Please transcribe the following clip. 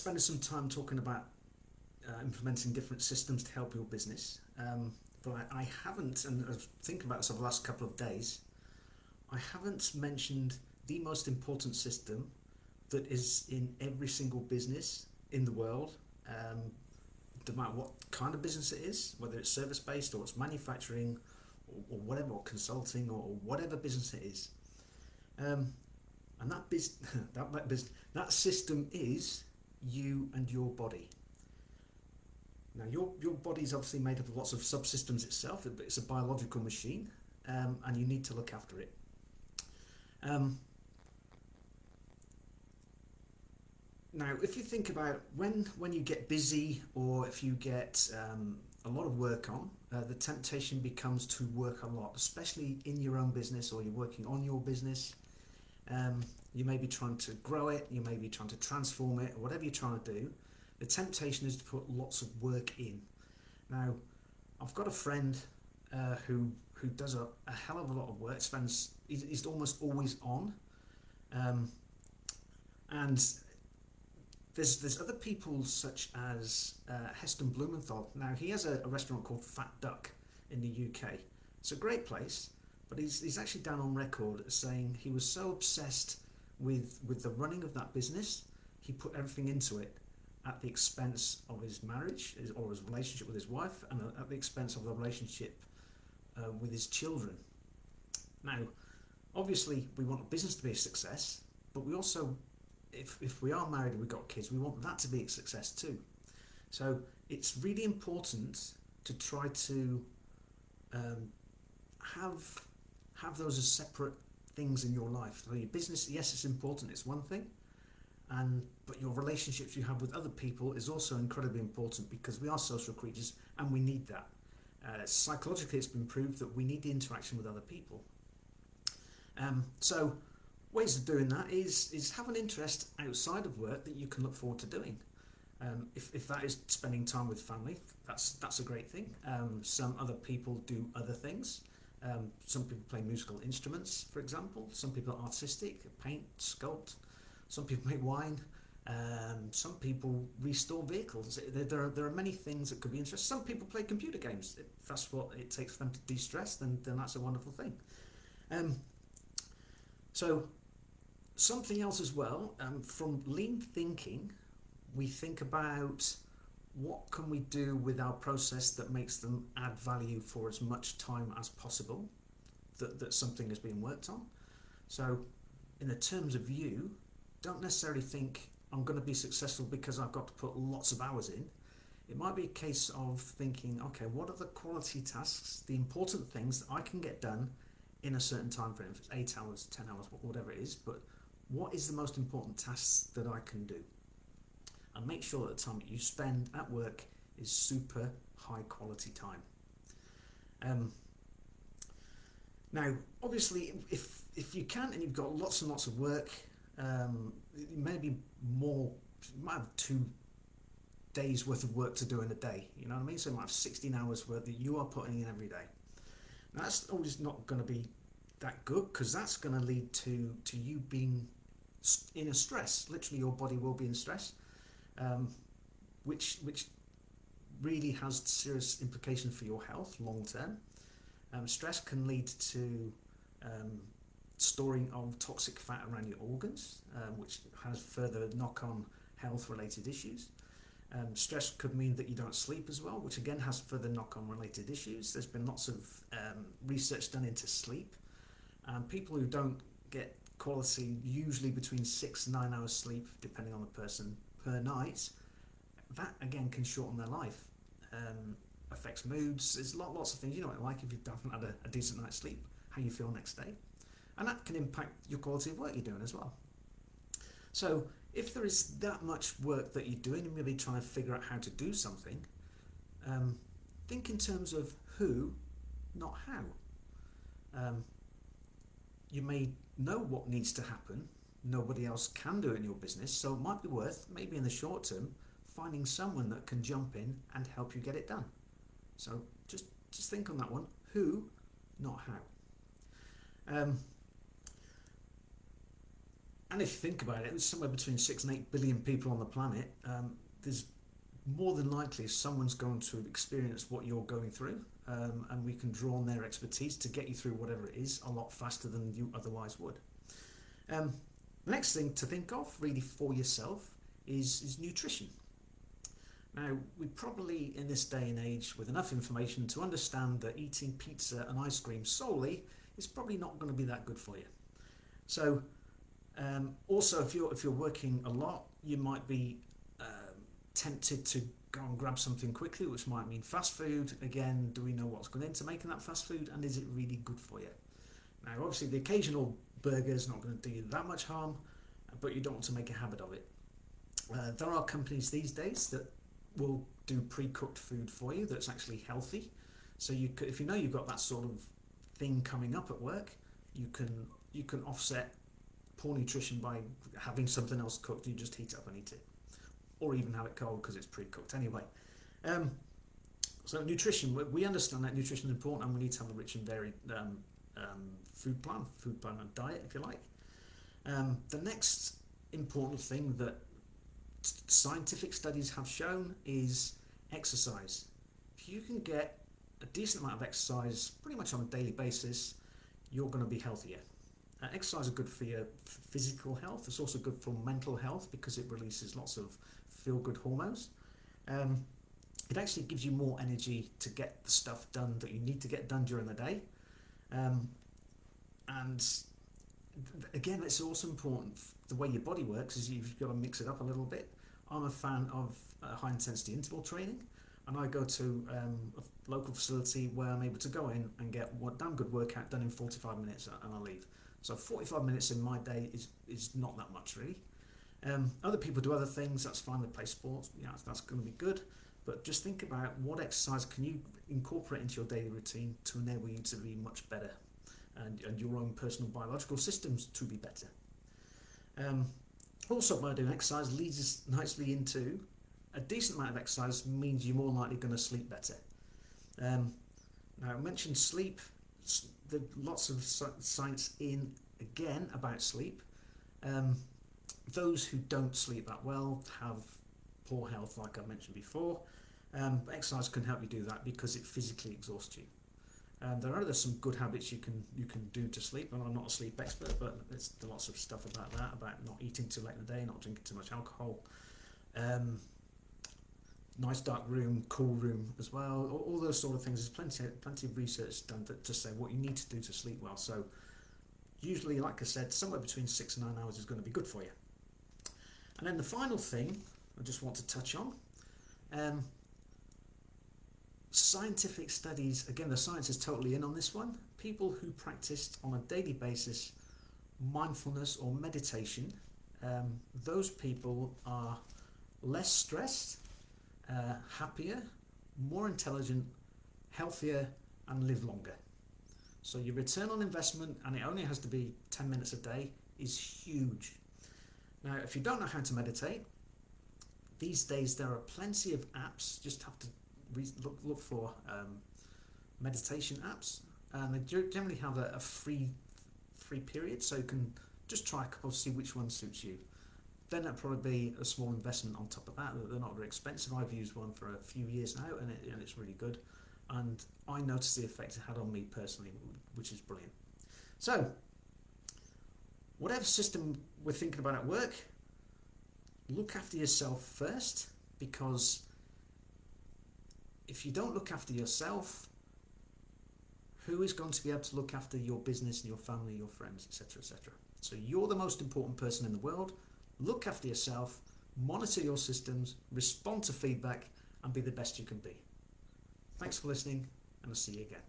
spending some time talking about implementing different systems to help your business. But I haven't, and I was thinking about this over the last couple of days, I haven't mentioned the most important system that is in every single business in the world, no matter what kind of business it is, whether it's service based or it's manufacturing or whatever, or consulting or whatever business it is. And that system is you and your body. Now, your body is obviously made up of lots of subsystems itself, but it's a biological machine, and you need to look after it. Um, Now, if you think about when you get busy or if you get a lot of work on, the temptation becomes to work a lot, especially in your own business or you're working on your business. You may be trying to grow it, you may be trying to transform it, or whatever you're trying to do. The temptation is to put lots of work in. Now, I've got a friend who does a hell of a lot of work. He's almost always on, and there's other people such as Heston Blumenthal. Now he has a restaurant called Fat Duck in the UK. It's a great place, but he's actually down on record as saying he was so obsessed with the running of that business, he put everything into it at the expense of his marriage or his relationship with his wife, and at the expense of the relationship with his children. Now, obviously, we want a business to be a success, but we also, if we are married and we've got kids, we want that to be a success too. So it's really important to try to um, have those as separate things in your life. So your business, yes, it's important, it's one thing, but your relationships you have with other people is also incredibly important, because we are social creatures and we need that. Psychologically, it's been proved that we need the interaction with other people. So ways of doing that is have an interest outside of work that you can look forward to doing. If that is spending time with family, that's a great thing. Some other people do other things. Some people play musical instruments, for example. Some people are artistic, paint, sculpt. Some people make wine. Some people restore vehicles. There are many things that could be interesting. Some people play computer games. If that's what it takes for them to de-stress, then that's a wonderful thing. So something else as well, from lean thinking, we think about what can we do with our process that makes them add value for as much time as possible that something is being worked on. So in the terms of you, don't necessarily think I'm going to be successful because I've got to put lots of hours in. It might be a case of thinking, okay, what are the quality tasks, the important things that I can get done in a certain time frame, if it's 8 hours, 10 hours, whatever it is, but what is the most important tasks that I can do? And make sure that the time that you spend at work is super high quality time. Now, obviously, if you can and you've got lots and lots of work, maybe more, you might have 2 days worth of work to do in a day, you know what I mean? So you might have 16 hours worth that you are putting in every day. Now, that's always not going to be that good, because that's going to lead to you being in a stress. Literally, your body will be in stress, which really has serious implications for your health long term. Stress can lead to storing of toxic fat around your organs, which has further knock-on health-related issues. Stress could mean that you don't sleep as well, which again has further knock-on related issues. There's been lots of research done into sleep. People who don't get quality, usually between 6 and 9 hours sleep, depending on the person, per night, that again can shorten their life. Affects moods. There's lots of things. You know what it's like if you haven't had a decent night's sleep, how you feel next day. And that can impact your quality of work you're doing as well. So if there is that much work that you're doing and maybe trying to figure out how to do something, think in terms of who, not how. You may know what needs to happen. Nobody else can do it in your business, so it might be worth, maybe in the short term, finding someone that can jump in and help you get it done. So just think on that one. Who, not how. And if you think about it, there's somewhere between 6 and 8 billion people on the planet. There's more than likely someone's going to experience what you're going through, and we can draw on their expertise to get you through whatever it is a lot faster than you otherwise would. The next thing to think of, really, for yourself is nutrition. Now, we probably, in this day and age, with enough information to understand that eating pizza and ice cream solely is probably not going to be that good for you. So, also, if you're working a lot, you might be tempted to go and grab something quickly, which might mean fast food. Again, do we know what's gone into making that fast food, and is it really good for you? Now, obviously, the occasional burger is not going to do you that much harm, but you don't want to make a habit of it. There are companies these days that will do pre-cooked food for you that's actually healthy. So you could, if you know you've got that sort of thing coming up at work, you can offset poor nutrition by having something else cooked. You just heat it up and eat it, or even have it cold because it's pre-cooked anyway. So nutrition, we understand that nutrition is important, and we need to have a rich and varied food plan and diet, if you like. The next important thing that scientific studies have shown is exercise. If you can get a decent amount of exercise pretty much on a daily basis, you're going to be healthier. Exercise is good for your physical health. It's also good for mental health because it releases lots of feel-good hormones. It actually gives you more energy to get the stuff done that you need to get done during the day. And again, it's also important, the way your body works is you've got to mix it up a little bit. I'm a fan of high intensity interval training, and I go to a local facility where I'm able to go in and get one damn good workout done in 45 minutes and I leave. So 45 minutes in my day is not that much, really. Other people do other things, that's fine. They play sports, yeah, that's going to be good. But just think about what exercise can you incorporate into your daily routine to enable you to be much better, and your own personal biological systems to be better. Also, by doing exercise leads us nicely into a decent amount of exercise means you're more likely going to sleep better. Now, I mentioned sleep. There's lots of science again about sleep. Those who don't sleep that well have poor health, like I mentioned before. But exercise can help you do that because it physically exhausts you. There are some good habits you can do to sleep, and I'm not a sleep expert, but there's lots of stuff about that, about not eating too late in the day, not drinking too much alcohol, nice dark room, cool room as well, all those sort of things. There's plenty of research done to say what you need to do to sleep well. So usually, like I said, somewhere between 6 and 9 hours is going to be good for you. And then the final thing I just want to touch on, scientific studies, again, the science is totally in on this one. People who practiced on a daily basis mindfulness or meditation, those people are less stressed, happier, more intelligent, healthier, and live longer. So your return on investment, and it only has to be 10 minutes a day, is huge. Now, if you don't know how to meditate, these days there are plenty of apps. Just have to look for meditation apps, and they generally have a free period, so you can just try a couple, see which one suits you. Then that'll probably be a small investment on top of that. They're not very expensive. I've used one for a few years now, and it's really good. And I noticed the effect it had on me personally, which is brilliant. So, whatever system we're thinking about at work, look after yourself first, because if you don't look after yourself, who is going to be able to look after your business and your family, your friends, etc., etc.? So you're the most important person in the world. Look after yourself, monitor your systems, respond to feedback, and be the best you can be. Thanks for listening, and I'll see you again.